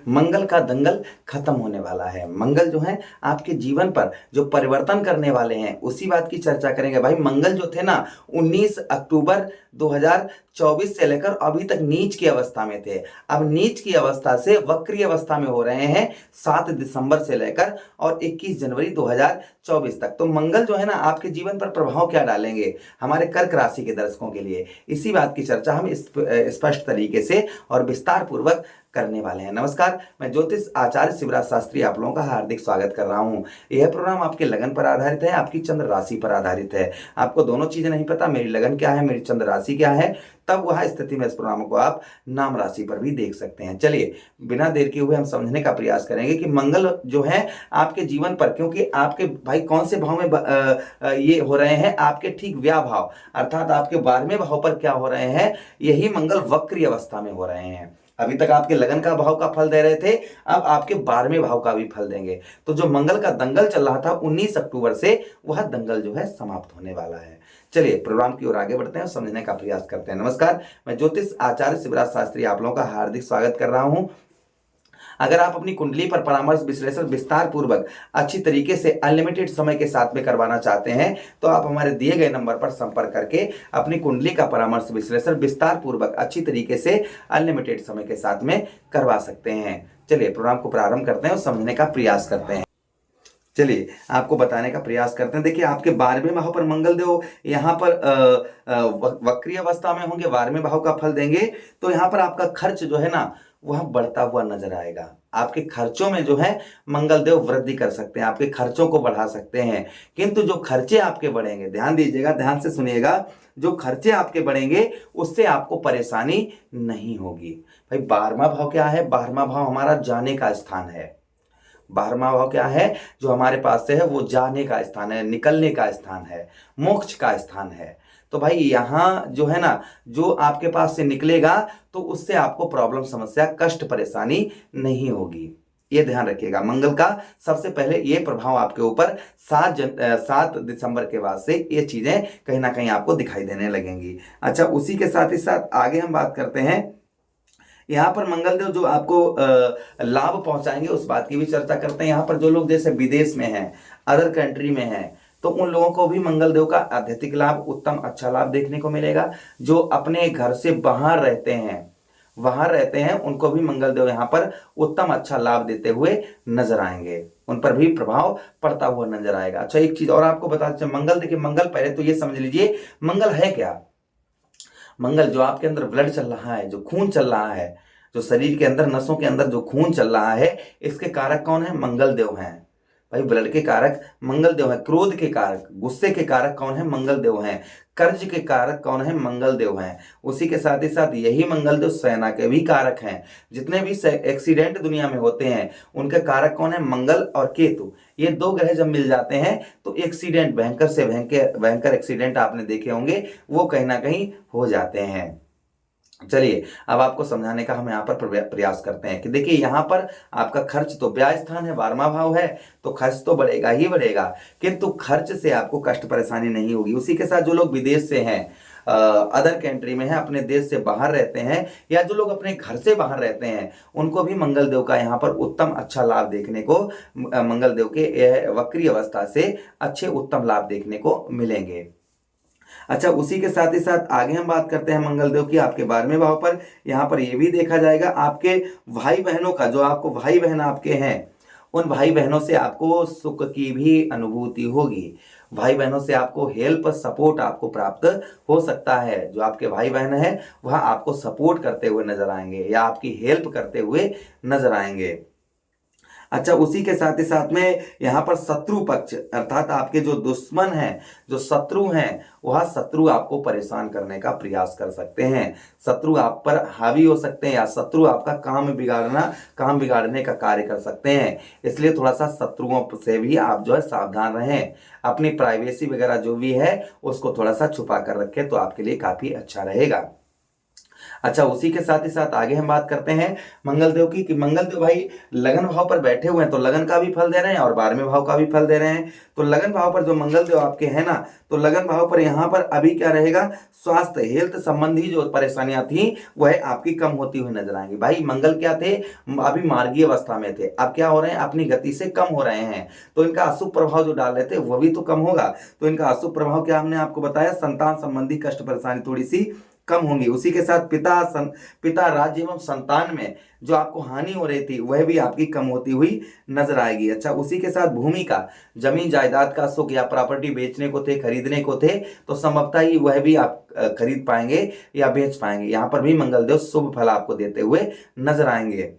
मंगल का दंगल खत्म होने वाला है। मंगल जो है आपके जीवन पर जो परिवर्तन करने वाले हैं उसी बात की चर्चा करेंगे। भाई मंगल जो थे ना 19 अक्टूबर 2024 से लेकर अभी तक नीच की अवस्था में थे। अब नीच की अवस्था से वक्री अवस्था में हो रहे हैं 7 दिसंबर से लेकर और 21 जनवरी 2024 तक। तो मंगल जो है ना आपके जीवन पर प्रभाव क्या डालेंगे हमारे कर्क राशि के दर्शकों के लिए, इसी बात की चर्चा हम स्पष्ट तरीके से और विस्तार पूर्वक करने वाले हैं। नमस्कार, मैं ज्योतिष आचार्य शिवराज शास्त्री आप लोगों का हार्दिक स्वागत कर रहा हूं। यह प्रोग्राम आपके लगन पर आधारित है, आपकी चंद्र राशि पर आधारित है। आपको दोनों चीजें नहीं पता, मेरी लगन क्या है, मेरी चंद्र राशि क्या है, तब वह स्थिति में इस प्रोग्राम को आप नाम राशि पर भी देख सकते हैं। चलिए बिना देर किए हुए हम समझने का प्रयास करेंगे कि मंगल जो है आपके जीवन पर, क्योंकि आपके भाई कौन से भाव में ये हो रहे हैं, आपके ठीक व्या भाव अर्थात आपके 12वें भाव पर क्या हो रहे हैं, यही मंगल वक्री अवस्था में हो रहे हैं। अभी तक आपके लगन का भाव का फल दे रहे थे, अब आपके 12वें भाव का भी फल देंगे। तो जो मंगल का दंगल चल रहा था 19 अक्टूबर से, वह दंगल जो है समाप्त होने वाला है। चलिए प्रोग्राम की ओर आगे बढ़ते हैं और समझने का प्रयास करते हैं। नमस्कार, मैं ज्योतिष आचार्य शिवराज शास्त्री आप लोगों का हार्दिक स्वागत कर रहा हूं। अगर आप अपनी कुंडली पर परामर्श विश्लेषण विस्तार पूर्वक अच्छी तरीके से अनलिमिटेड समय के साथ में करवाना चाहते हैं तो आप हमारे दिए गए नंबर पर संपर्क करके अपनी कुंडली का परामर्श विश्लेषण विस्तार पूर्वक अच्छी तरीके से अनलिमिटेड समय के साथ में करवा सकते हैं। चलिए प्रोग्राम को प्रारंभ करते हैं और समझने का प्रयास करते हैं। चलिए आपको बताने का प्रयास करते हैं। देखिए आपके 12वें भाव पर मंगल देव यहाँ पर वक्री अवस्था में होंगे, 12वें भाव का फल देंगे। तो यहाँ पर आपका खर्च जो है ना वह बढ़ता हुआ नजर आएगा। आपके खर्चों में जो है मंगल देव वृद्धि कर सकते हैं, आपके खर्चों को बढ़ा सकते हैं। किंतु जो खर्चे आपके बढ़ेंगे, ध्यान दीजिएगा, ध्यान से सुनिएगा, जो खर्चे आपके बढ़ेंगे उससे आपको परेशानी नहीं होगी। भाई 12वां भाव क्या है? 12वां भाव हमारा जाने का स्थान है। 12वां भाव क्या है? जो हमारे पास से है वो जाने का स्थान है, निकलने का स्थान है, मोक्ष का स्थान है। तो भाई यहाँ जो है ना, जो आपके पास से निकलेगा तो उससे आपको प्रॉब्लम, समस्या, कष्ट, परेशानी नहीं होगी। ये ध्यान रखिएगा। मंगल का सबसे पहले ये प्रभाव आपके ऊपर 7 दिसंबर के बाद से ये चीजें कहीं ना कहीं आपको दिखाई देने लगेंगी। अच्छा, उसी के साथ ही साथ आगे हम बात करते हैं। यहाँ पर मंगल देव जो आपको लाभ पहुंचाएंगे उस बात की भी चर्चा करते हैं। यहाँ पर जो लोग जैसे विदेश में हैं, अदर कंट्री में हैं, तो उन लोगों को भी मंगल देव का आध्यात्मिक लाभ, उत्तम अच्छा लाभ देखने को मिलेगा। जो अपने घर से बाहर रहते हैं उनको भी मंगल देव यहाँ पर उत्तम अच्छा लाभ देते हुए नजर आएंगे, उन पर भी प्रभाव पड़ता हुआ नजर आएगा। अच्छा, एक चीज और आपको बताते चलें, मंगल, देखिए मंगल, पहले तो ये समझ लीजिए मंगल है क्या। मंगल जो आपके अंदर ब्लड चल रहा है, जो खून चल रहा है, जो शरीर के अंदर नसों के अंदर जो खून चल रहा है, इसके कारक कौन है? मंगल देव हैं। भाई ब्लड के कारक मंगल देव है। क्रोध के कारक, गुस्से के कारक कौन है? मंगल देव हैं। कर्ज के कारक कौन है? मंगल देव हैं। उसी के साथ ही साथ यही मंगल देव सेना के भी कारक हैं। जितने भी एक्सीडेंट दुनिया में होते हैं उनके कारक कौन है? मंगल और केतु। ये 2 ग्रह जब मिल जाते हैं तो एक्सीडेंट, भयंकर से भयंकर एक्सीडेंट आपने देखे होंगे, वो कहीं ना कहीं हो जाते हैं। चलिए अब आपको समझाने का हम यहाँ पर प्रयास करते हैं कि देखिए यहाँ पर आपका खर्च तो व्यय स्थान है, 12वां भाव है, तो खर्च तो बढ़ेगा ही बढ़ेगा, किंतु खर्च से आपको कष्ट परेशानी नहीं होगी। उसी के साथ जो लोग विदेश से हैं, अदर कंट्री में हैं, अपने देश से बाहर रहते हैं, या जो लोग अपने घर से बाहर रहते हैं, उनको भी मंगल देव का यहाँ पर उत्तम अच्छा लाभ देखने को, मंगल देव के वक्री अवस्था से अच्छे उत्तम लाभ देखने को मिलेंगे। अच्छा, उसी के साथ ही साथ आगे हम बात करते हैं मंगल देव की आपके 12वें भाव पर। यहाँ पर यह भी देखा जाएगा आपके भाई बहनों का, जो आपको भाई बहन आपके हैं, उन भाई बहनों से आपको सुख की भी अनुभूति होगी। भाई बहनों से आपको हेल्प, सपोर्ट आपको प्राप्त हो सकता है। जो आपके भाई बहन है वह आपको सपोर्ट करते हुए नजर आएंगे या आपकी हेल्प करते हुए नजर आएंगे। अच्छा, उसी के साथ ही साथ में यहाँ पर शत्रु पक्ष अर्थात आपके जो दुश्मन हैं, जो शत्रु हैं, वह शत्रु आपको परेशान करने का प्रयास कर सकते हैं। शत्रु आप पर हावी हो सकते हैं या शत्रु आपका काम बिगाड़ने का कार्य कर सकते हैं। इसलिए थोड़ा सा शत्रुओं से भी आप जो है सावधान रहें। अपनी प्राइवेसी वगैरह जो भी है उसको थोड़ा सा छुपा कर रखें तो आपके लिए काफी अच्छा रहेगा। अच्छा, उसी के साथ ही साथ आगे हम बात करते हैं मंगल देव की, कि मंगल देव भाई लगन भाव पर बैठे हुए हैं, तो लगन का भी फल दे रहे हैं और 12वें भाव का भी फल दे रहे हैं। तो लगन भाव पर जो मंगल देव आपके हैं ना, तो लगन भाव पर यहाँ पर अभी क्या रहेगा, स्वास्थ्य हेल्थ संबंधी जो परेशानियां थी वह आपकी कम होती हुई नजर आएंगी। भाई मंगल क्या थे, अभी मार्गीय अवस्था में थे, अब क्या हो रहे हैं, अपनी गति से कम हो रहे हैं, तो इनका अशुभ प्रभाव जो डाल रहे थे वो भी तो कम होगा। तो इनका अशुभ प्रभाव क्या हमने आपको बताया, संतान संबंधी कष्ट परेशानी थोड़ी सी कम होंगी। उसी के साथ पिता राज्य एवं संतान में जो आपको हानि हो रही थी वह भी आपकी कम होती हुई नजर आएगी। अच्छा, उसी के साथ भूमि का, जमीन जायदाद का सुख या प्रॉपर्टी बेचने को थे, खरीदने को थे, तो संभवतः ही वह भी आप खरीद पाएंगे या बेच पाएंगे। यहाँ पर भी मंगलदेव शुभ फल आपको देते हुए नजर आएंगे।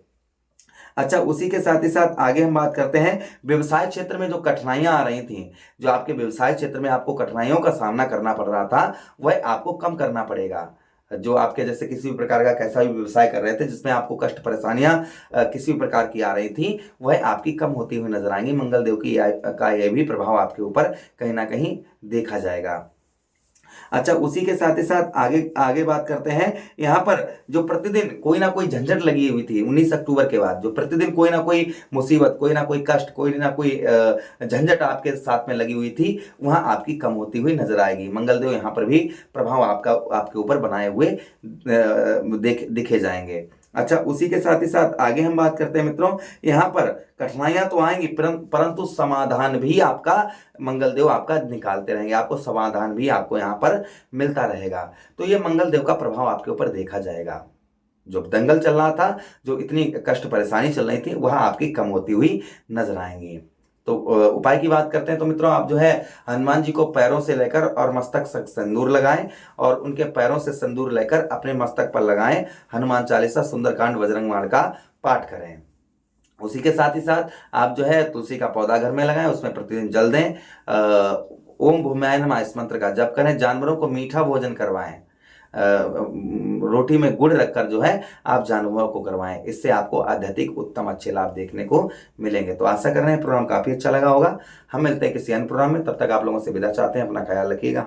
अच्छा, उसी के साथ ही साथ आगे हम बात करते हैं व्यवसाय क्षेत्र में जो कठिनाइयां आ रही थी, जो आपके व्यवसाय क्षेत्र में आपको कठिनाइयों का सामना करना पड़ रहा था, वह आपको कम करना पड़ेगा। जो आपके जैसे किसी भी प्रकार का कैसा भी व्यवसाय कर रहे थे जिसमें आपको कष्ट परेशानियां किसी भी प्रकार की आ रही थी, वह आपकी कम होती हुई नजर आएंगी। मंगल देव की का यह भी प्रभाव आपके ऊपर कहीं ना कहीं देखा जाएगा। अच्छा, उसी के साथ ही साथ आगे आगे बात करते हैं। यहाँ पर जो प्रतिदिन कोई ना कोई झंझट लगी हुई थी 19 अक्टूबर के बाद, जो प्रतिदिन कोई ना कोई मुसीबत, कोई ना कोई कष्ट, कोई ना कोई झंझट आपके साथ में लगी हुई थी, वहां आपकी कम होती हुई नजर आएगी। मंगलदेव यहाँ पर भी प्रभाव आपके ऊपर बनाए हुए दिखे जाएंगे। अच्छा, उसी के साथ ही साथ आगे हम बात करते हैं मित्रों, यहाँ पर कठिनाइयां तो आएंगी परंतु समाधान भी आपका मंगलदेव आपका निकालते रहेंगे, आपको समाधान भी आपको यहाँ पर मिलता रहेगा। तो ये मंगलदेव का प्रभाव आपके ऊपर देखा जाएगा। जो दंगल चल रहा था, जो इतनी कष्ट परेशानी चल रही थी, वह आपकी कम होती हुई नजर आएंगी। तो उपाय की बात करते हैं तो मित्रों, आप जो है हनुमान जी को पैरों से लेकर और मस्तक तक सिंदूर लगाएं, और उनके पैरों से सिंदूर लेकर अपने मस्तक पर लगाएं। हनुमान चालीसा, सुंदरकांड, बजरंग बाण का पाठ करें। उसी के साथ ही साथ आप जो है तुलसी का पौधा घर में लगाएं, उसमें प्रतिदिन जल दें। ओम भूम्याय नमः इस मंत्र का जप करें। जानवरों को मीठा भोजन करवाएं, रोटी में गुड़ रखकर जो है आप जानवरों को करवाएं। इससे आपको आध्यात्मिक उत्तम अच्छे लाभ देखने को मिलेंगे। तो आशा कर रहे हैं प्रोग्राम काफी अच्छा लगा होगा। हम मिलते हैं किसी अन्य प्रोग्राम में, तब तक आप लोगों से विदा चाहते हैं। अपना ख्याल रखिएगा।